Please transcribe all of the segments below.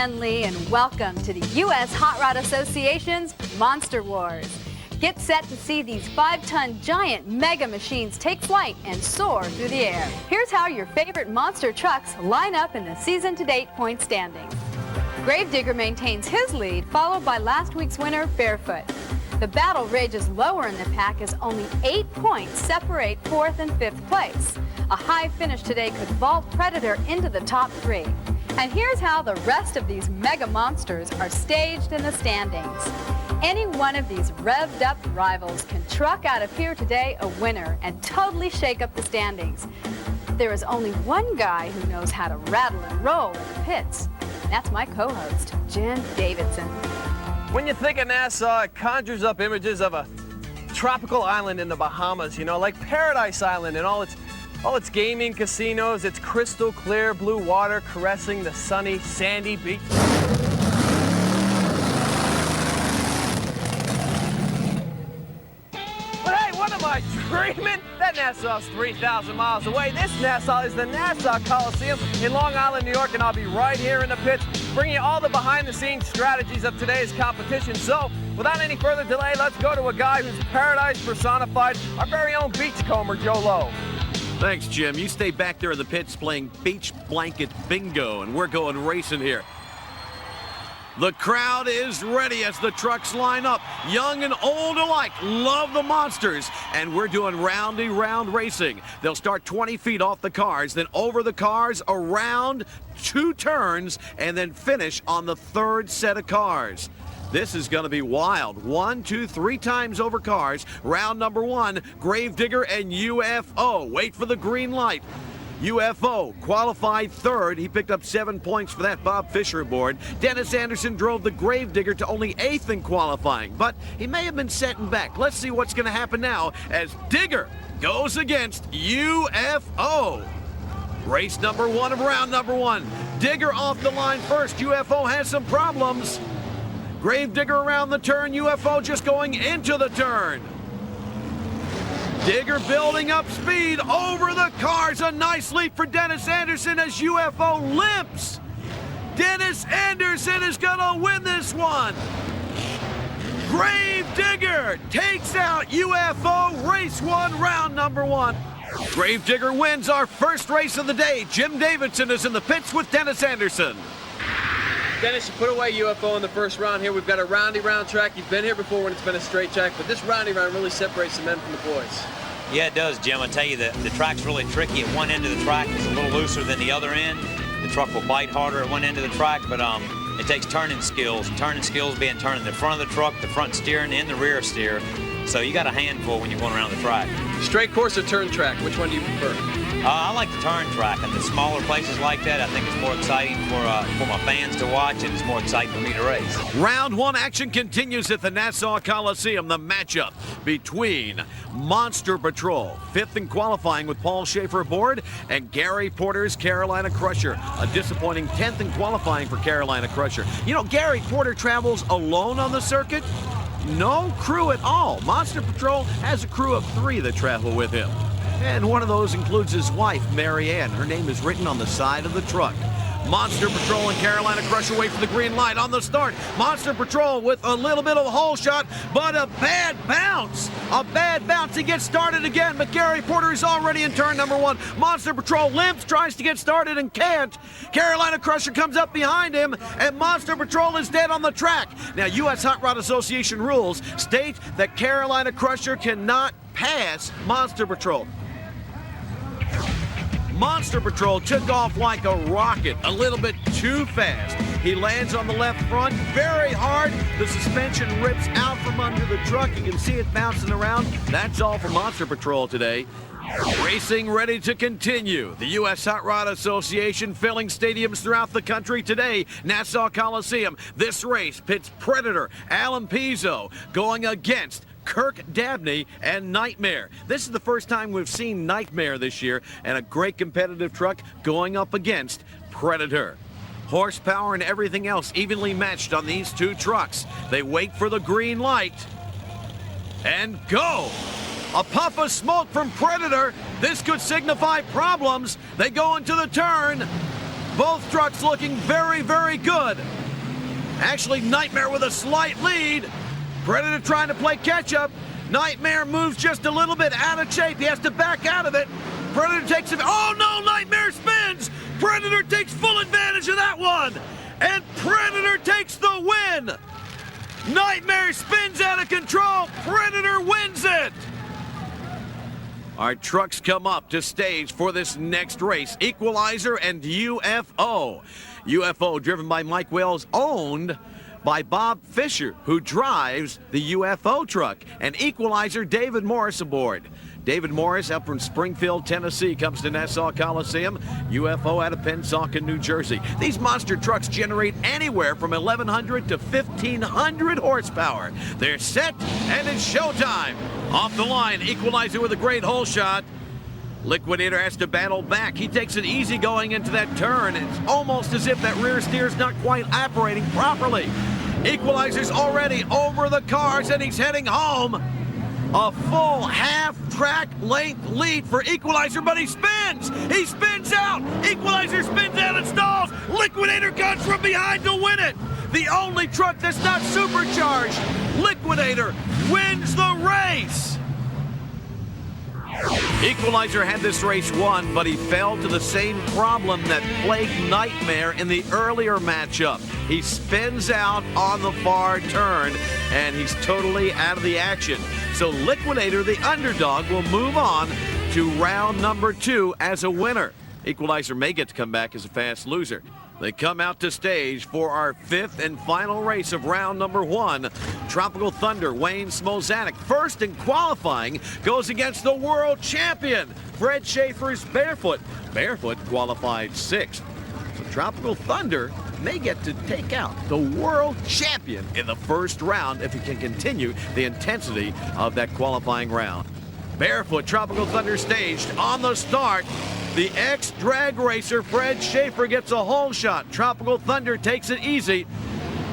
Jen Lee, and welcome to the U.S. Hot Rod Association's Monster Wars. Get set to see these 5-ton giant mega machines take flight and soar through the air. Here's how your favorite monster trucks line up in the season-to-date point standings. Gravedigger maintains his lead, followed by last week's winner, Barefoot. The battle rages lower in the pack as only 8 points separate 4th and 5th place. A high finish today could vault Predator into the top 3. And here's how the rest of these mega monsters are staged in the standings. Any one of these revved up rivals can truck out of here today a winner and totally shake up the standings. There is only one guy who knows how to rattle and roll in the pits. And that's my co-host, Jim Davidson. When you think of Nassau, it conjures up images of a tropical island in the Bahamas, you know, like Paradise Island and all its gaming casinos, its crystal clear blue water caressing the sunny, sandy beach. But hey, what am I dreaming? That Nassau's 3,000 miles away. This Nassau is the Nassau Coliseum in Long Island, New York, and I'll be right here in the pits bringing you all the behind-the-scenes strategies of today's competition. So, without any further delay, let's go to a guy who's paradise personified, our very own beachcomber, Joe Lowe. Thanks, Jim. You stay back there in the pits playing beach blanket bingo, and we're going racing here. The crowd is ready as the trucks line up. Young and old alike love the monsters, and we're doing round racing. They'll start 20 feet off the cars, then over the cars, around 2 turns, and then finish on the 3rd set of cars. This is going to be wild. 1, 2, 3 times over cars. Round number 1, Gravedigger and UFO. Wait for the green light. UFO qualified 3rd. He picked up 7 points for that Bob Fisher aboard. Dennis Anderson drove the Gravedigger to only 8th in qualifying, but he may have been setting back. Let's see what's going to happen now as Digger goes against UFO. Race number 1 of round number 1. Digger off the line first. UFO has some problems. Gravedigger around the turn. UFO just going into the turn. Digger building up speed over the cars. A nice leap for Dennis Anderson as UFO limps. Dennis Anderson is going to win this one. Gravedigger takes out UFO. Race 1, round number 1. Gravedigger wins our first race of the day. Jim Davidson is in the pits with Dennis Anderson. Dennis, you put away UFO in the first round here. We've got a roundy round track. You've been here before when it's been a straight track, but this roundy round really separates the men from the boys. Yeah, it does, Jim. I tell you, the track's really tricky. At one end of the track is a little looser than the other end. The truck will bite harder at one end of the track, but it takes turning skills. Turning skills being turning the front of the truck, the front steering, and the rear steer. So you got a handful when you're going around the track. Straight course or turn track? Which one do you prefer? I like the turn track, and the smaller places like that, I think it's more exciting for my fans to watch, and it's more exciting for me to race. Round 1 action continues at the Nassau Coliseum. The matchup between Monster Patrol, 5th in qualifying with Paul Schaefer aboard, and Gary Porter's Carolina Crusher, a disappointing 10th in qualifying for Carolina Crusher. You know, Gary Porter travels alone on the circuit. No crew at all. Monster Patrol has a crew of 3 that travel with him. And one of those includes his wife, Mary Ann. Her name is written on the side of the truck. Monster Patrol and Carolina Crusher wait for the green light on the start. Monster Patrol with a little bit of a hole shot, but a bad bounce. A bad bounce. He gets started again, but Gary Porter is already in turn number 1. Monster Patrol limps, tries to get started and can't. Carolina Crusher comes up behind him, and Monster Patrol is dead on the track. Now, U.S. Hot Rod Association rules state that Carolina Crusher cannot pass Monster Patrol. Monster Patrol took off like a rocket, a little bit too fast. He lands on the left front very hard. The suspension rips out from under the truck. You can see it bouncing around. That's all for Monster Patrol today. Racing ready to continue. The U.S. Hot Rod Association filling stadiums throughout the country today. Nassau Coliseum. This race pits Predator, Alan Pizzo, going against Kirk Dabney and Nightmare. This is the first time we've seen Nightmare this year, and a great competitive truck going up against Predator. Horsepower and everything else evenly matched on these 2 trucks. They wait for the green light and go. A puff of smoke from Predator. This could signify problems. They go into the turn. Both trucks looking very, very good. Actually, Nightmare with a slight lead. Predator trying to play catch-up. Nightmare moves just a little bit out of shape. He has to back out of it. Predator takes it. Oh, no, Nightmare spins. Predator takes full advantage of that one. And Predator takes the win. Nightmare spins out of control. Predator wins it. Our trucks come up to stage for this next race. Equalizer and UFO. UFO driven by Mike Wales, owned by Bob Fisher, who drives the UFO truck. And Equalizer, David Morris aboard. David Morris up from Springfield, Tennessee, comes to Nassau Coliseum. UFO out of Pensacola, New Jersey. These monster trucks generate anywhere from 1,100 to 1,500 horsepower. They're set, and it's showtime. Off the line, Equalizer with a great hole shot. Liquidator has to battle back. He takes it easy going into that turn. It's almost as if that rear steer's not quite operating properly. Equalizer's already over the cars, and he's heading home. A full half-track length lead for Equalizer, but he spins! He spins out! Equalizer spins out and stalls! Liquidator comes from behind to win it! The only truck that's not supercharged! Liquidator wins the race! Equalizer had this race won, but he fell to the same problem that plagued Nightmare in the earlier matchup. He spins out on the far turn, and he's totally out of the action. So Liquidator, the underdog, will move on to round number 2 as a winner. Equalizer may get to come back as a fast loser. They come out to stage for our 5th and final race of round number 1. Tropical Thunder, Wayne Smolzanek, first in qualifying, goes against the world champion, Fred Schaefer's Barefoot. Barefoot qualified 6th. So Tropical Thunder may get to take out the world champion in the first round if he can continue the intensity of that qualifying round. Barefoot, Tropical Thunder staged on the start. The ex-drag racer Fred Schaefer gets a hole shot. Tropical Thunder takes it easy.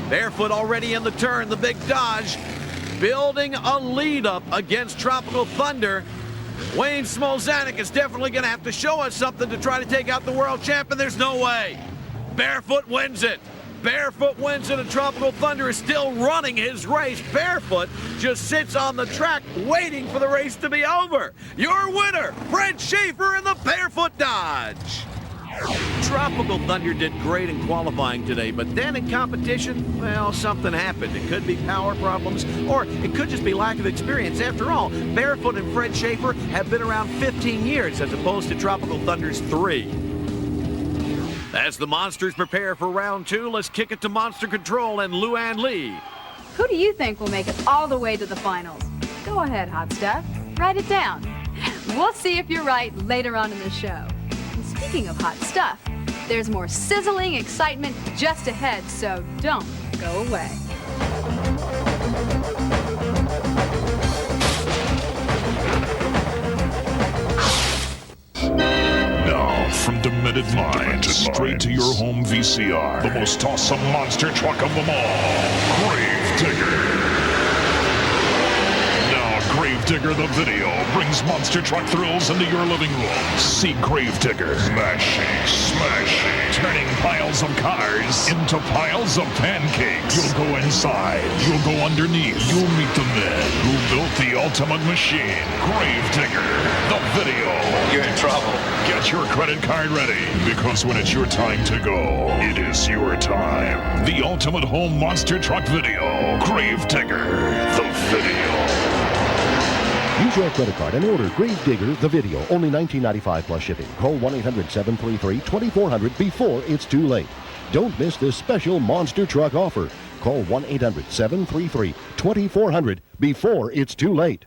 Barefoot already in the turn, the big dodge, building a lead up against Tropical Thunder. Wayne Smolzanek is definitely going to have to show us something to try to take out the world champion. There's no way. Barefoot wins it. Barefoot wins it, and Tropical Thunder is still running his race. Barefoot just sits on the track waiting for the race to be over. Your winner, Fred Schaefer in the Barefoot Dodge. Tropical Thunder did great in qualifying today, but then in competition, well, something happened. It could be power problems, or it could just be lack of experience. After all, Barefoot and Fred Schaefer have been around 15 years as opposed to Tropical Thunder's 3. As the Monsters prepare for round 2, let's kick it to Monster Control and Luann Lee. Who do you think will make it all the way to the finals? Go ahead, Hot Stuff. Write it down. We'll see if you're right later on in the show. And speaking of hot stuff, there's more sizzling excitement just ahead, so don't go away. From demented mind straight to your home VCR, the most awesome monster truck of them all, Grave Digger. Now Grave Digger the video brings monster truck thrills into your living room. See Grave Digger smashing, turning piles of cars into piles of pancakes. You'll go inside, you'll go underneath, you'll meet the men who built the ultimate machine, Grave Digger the video. You're in trouble. Get your credit card ready, because when it's your time to go, it is your time. The ultimate home monster truck video, Grave Digger the video. Use your credit card and order Grave Digger the video. Only $19.95 plus shipping. Call 1-800-733-2400 before it's too late. Don't miss this special monster truck offer. Call 1-800-733-2400 before it's too late.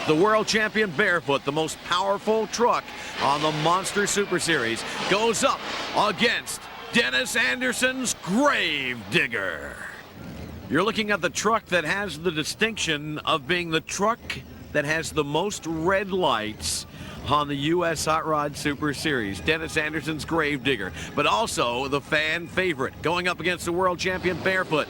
The world champion Barefoot, the most powerful truck on the Monster Super Series, goes up against Dennis Anderson's Grave Digger. You're looking at the truck that has the distinction of being the truck that has the most red lights on the U.S. Hot Rod Super Series, Dennis Anderson's Grave Digger, but also the fan favorite going up against the world champion Barefoot.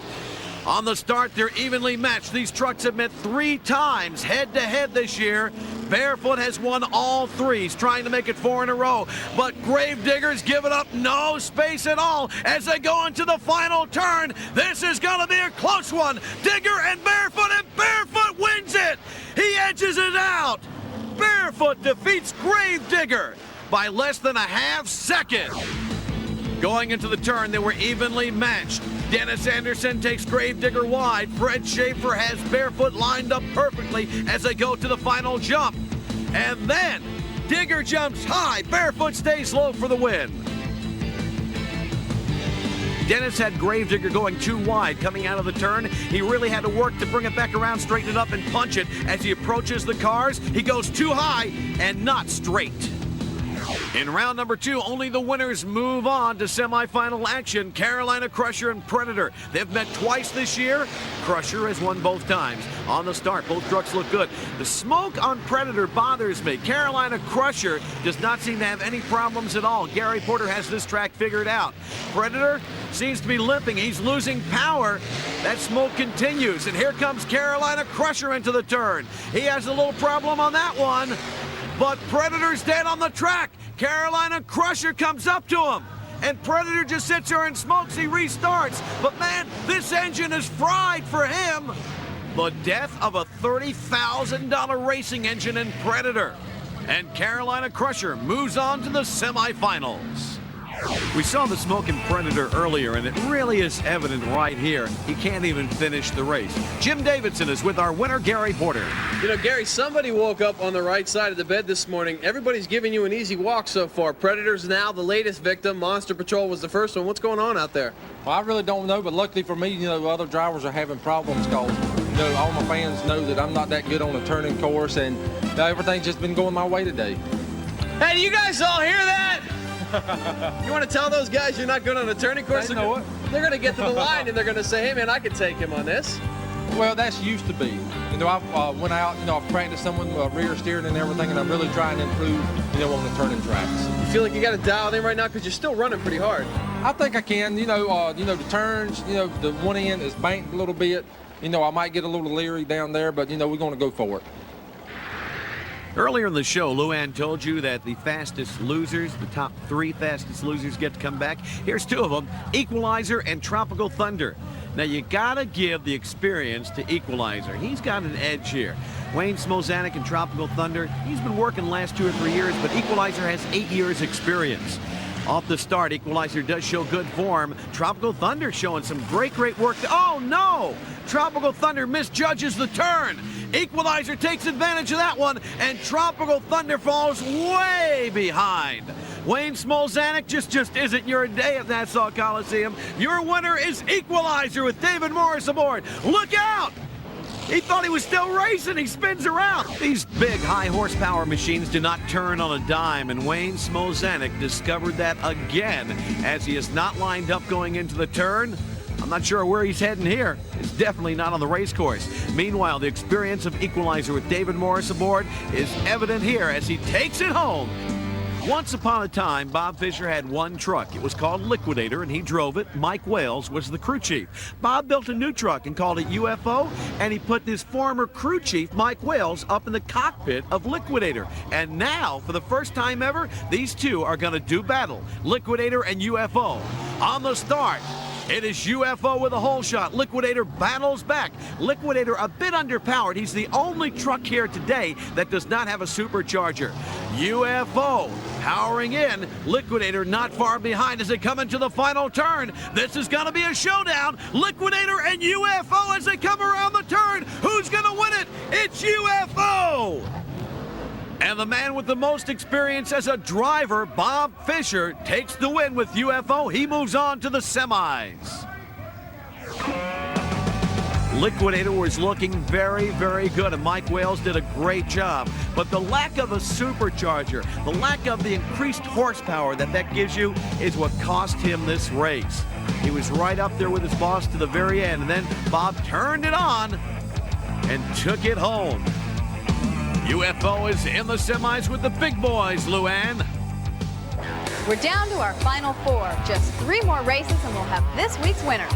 On the start, they're evenly matched. These trucks have met 3 times head-to-head this year. Barefoot has won all 3. He's trying to make it 4 in a row. But Gravedigger's giving up no space at all as they go into the final turn. This is going to be a close one. Digger and Barefoot wins it. He edges it out. Barefoot defeats Gravedigger by less than a half second. Going into the turn, they were evenly matched. Dennis Anderson takes Gravedigger wide. Fred Schaefer has Barefoot lined up perfectly as they go to the final jump. And then Digger jumps high. Barefoot stays low for the win. Dennis had Gravedigger going too wide coming out of the turn. He really had to work to bring it back around, straighten it up, and punch it. As he approaches the cars, he goes too high and not straight. In round number 2, only the winners move on to semifinal action. Carolina Crusher and Predator. They've met twice this year. Crusher has won both times. On the start, both trucks look good. The smoke on Predator bothers me. Carolina Crusher does not seem to have any problems at all. Gary Porter has this track figured out. Predator seems to be limping. He's losing power. That smoke continues. And here comes Carolina Crusher into the turn. He has a little problem on that one. But Predator's dead on the track. Carolina Crusher comes up to him. And Predator just sits there and smokes. He restarts. But man, this engine is fried for him. The death of a $30,000 racing engine in Predator. And Carolina Crusher moves on to the semifinals. We saw the smoke in Predator earlier, and it really is evident right here. He can't even finish the race. Jim Davidson is with our winner, Gary Porter. You know, Gary, somebody woke up on the right side of the bed this morning. Everybody's giving you an easy walk so far. Predator's now the latest victim. Monster Patrol was the first one. What's going on out there? Well, I really don't know, but luckily for me, you know, other drivers are having problems because, you know, all my fans know that I'm not that good on a turning course, and everything's just been going my way today. Hey, do you guys all hear that? You want to tell those guys you're not good on a turning course? Hey, you know what? They're going to get to the line and they're going to say, hey, man, I can take him on this. Well, that's used to be. You know, I went out, you know, I've practiced some with rear steering and everything, and I'm really trying to improve, you know, on the turning tracks. You feel like you got to dial in right now because you're still running pretty hard. I think I can. You know, the turns, you know, the one end is banked a little bit. You know, I might get a little leery down there, but, you know, we're going to go for it. Earlier in the show, Luann told you that the fastest losers, the top 3 fastest losers, get to come back. Here's 2 of them, Equalizer and Tropical Thunder. Now, you got to give the experience to Equalizer. He's got an edge here. Wayne Smozanek and Tropical Thunder, he's been working the last 2 or 3 years, but Equalizer has 8 years experience. Off the start, Equalizer does show good form. Tropical Thunder showing some great work. Oh, no! Tropical Thunder misjudges the turn. Equalizer takes advantage of that one, and Tropical Thunder falls way behind. Wayne Smozanek just isn't your day at Nassau Coliseum. Your winner is Equalizer with David Morris aboard. Look out! He thought he was still racing. He spins around. These big, high horsepower machines do not turn on a dime, and Wayne Smozanek discovered that again as he is not lined up going into the turn. I'm not sure where he's heading here. It's definitely not on the race course. Meanwhile, the experience of Equalizer with David Morris aboard is evident here as he takes it home. Once upon a time, Bob Fisher had one truck. It was called Liquidator, and he drove it. Mike Wales was the crew chief. Bob built a new truck and called it UFO, and he put this former crew chief, Mike Wales, up in the cockpit of Liquidator. And now, for the first time ever, these two are going to do battle, Liquidator and UFO. On the start, it is UFO with a hole shot. Liquidator battles back. Liquidator a bit underpowered. He's the only truck here today that does not have a supercharger. UFO powering in. Liquidator not far behind as they come into the final turn. This is going to be a showdown. Liquidator and UFO as they come around the turn. Who's going to win it? It's UFO! And the man with the most experience as a driver, Bob Fisher, takes the win with UFO. He moves on to the semis. Liquidator was looking very, very good, and Mike Wales did a great job. But the lack of a supercharger, the lack of the increased horsepower that gives you is what cost him this race. He was right up there with his boss to the very end, and then Bob turned it on and took it home. UFO is in the semis with the big boys, Luann. We're down to our final 4. Just 3 more races and we'll have this week's winner.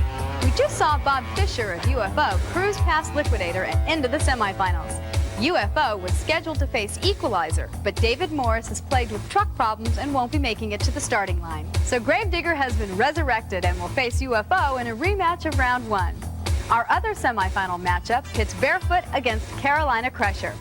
We just saw Bob Fisher of UFO cruise past Liquidator and into the semifinals. UFO was scheduled to face Equalizer, but David Morris is plagued with truck problems and won't be making it to the starting line. So Gravedigger has been resurrected and will face UFO in a rematch of round 1. Our other semifinal matchup pits Barefoot against Carolina Crusher.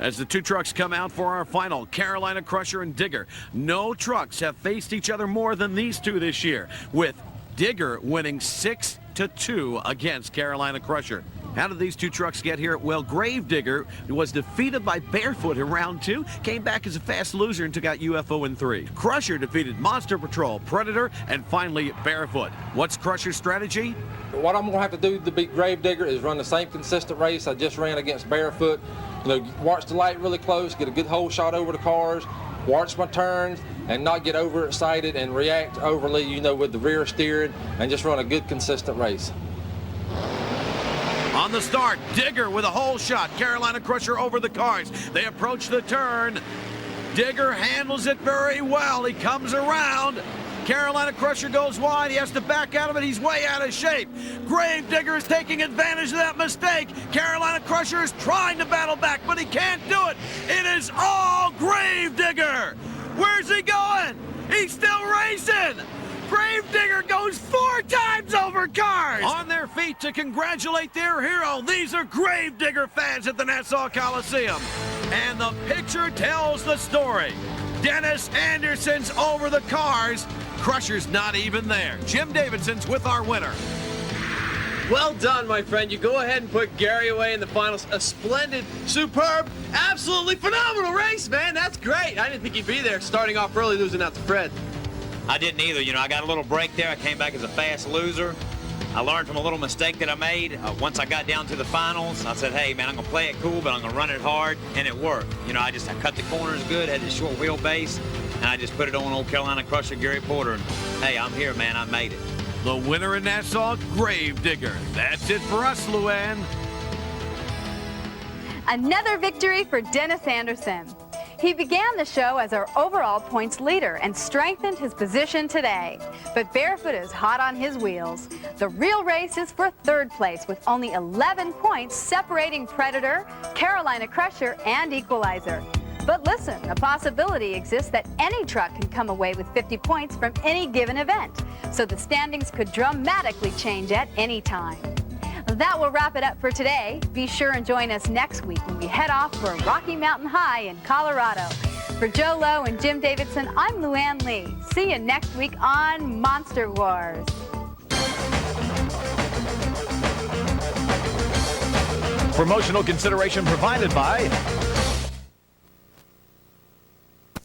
As the two trucks come out for our final, Carolina Crusher and Digger. No trucks have faced each other more than these two this year, with Digger winning 6-2 against Carolina Crusher. How did these two trucks get here? Well, Gravedigger was defeated by Barefoot in round 2, came back as a fast loser and took out UFO in 3. Crusher defeated Monster Patrol, Predator, and finally Barefoot. What's Crusher's strategy? What I'm going to have to do to beat Gravedigger is run the same consistent race I just ran against Barefoot. You know, watch the light really close, get a good hole shot over the cars, watch my turns, and not get overexcited and react overly, you know, with the rear steering, and just run a good consistent race. On the start, Digger with a hole shot. Carolina Crusher over the cars. They approach the turn. Digger handles it very well. He comes around. Carolina Crusher goes wide. He has to back out of it. He's way out of shape. Gravedigger is taking advantage of that mistake. Carolina Crusher is trying to battle back, but he can't do it. It is all Gravedigger. Where's he going? He's still racing. Gravedigger goes 4 times over cars. On their feet to congratulate their hero. These are Gravedigger fans at the Nassau Coliseum. And the picture tells the story. Dennis Anderson's over the cars. Crusher's not even there. Jim Davidson's with our winner. Well done, my friend. You go ahead and put Gary away in the finals. A splendid, superb, absolutely phenomenal race, man. That's great. I didn't think he'd be there starting off early, losing out to Fred. I didn't either. You know, I got a little break there. I came back as a fast loser. I learned from a little mistake that I made. Once I got down to the finals, I said, hey, man, I'm going to play it cool, but I'm going to run it hard, and it worked. You know, I cut the corners good, had the short wheelbase, and I just put it on old Carolina Crusher, Gary Porter, and, hey, I'm here, man. I made it. The winner in Nassau, Gravedigger. That's it for us, Luann. Another victory for Dennis Anderson. He began the show as our overall points leader and strengthened his position today. But Barefoot is hot on his wheels. The real race is for 3rd place with only 11 points separating Predator, Carolina Crusher, and Equalizer. But listen, a possibility exists that any truck can come away with 50 points from any given event. So the standings could dramatically change at any time. That will wrap it up for today. Be sure and join us next week when we head off for Rocky Mountain High in Colorado. For Joe Lowe and Jim Davidson, I'm Luann Lee. See you next week on Monster Wars. Promotional consideration provided by